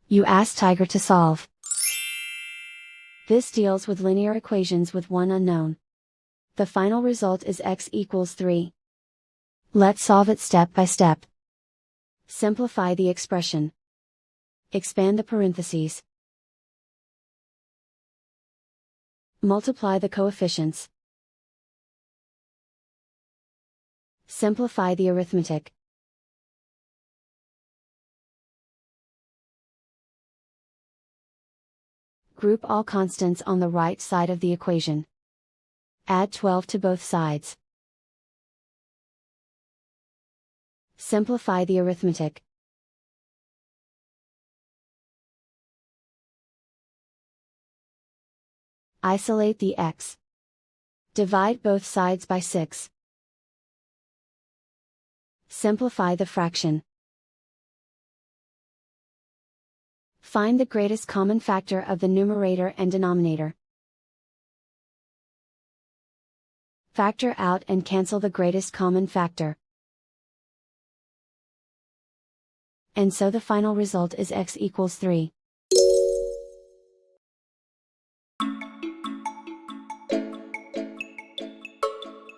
You ask Tiger to solve. This deals with linear equations with one unknown. The final result is x equals 3. Let's solve it step by step. Simplify the expression. Expand the parentheses. Multiply the coefficients. Simplify the arithmetic. Group all constants on the right side of the equation. Add 12 to both sides. Simplify the arithmetic. Isolate the x. Divide both sides by 6. Simplify the fraction. Find the greatest common factor of the numerator and denominator. Factor out and cancel the greatest common factor. And so the final result is x equals 3.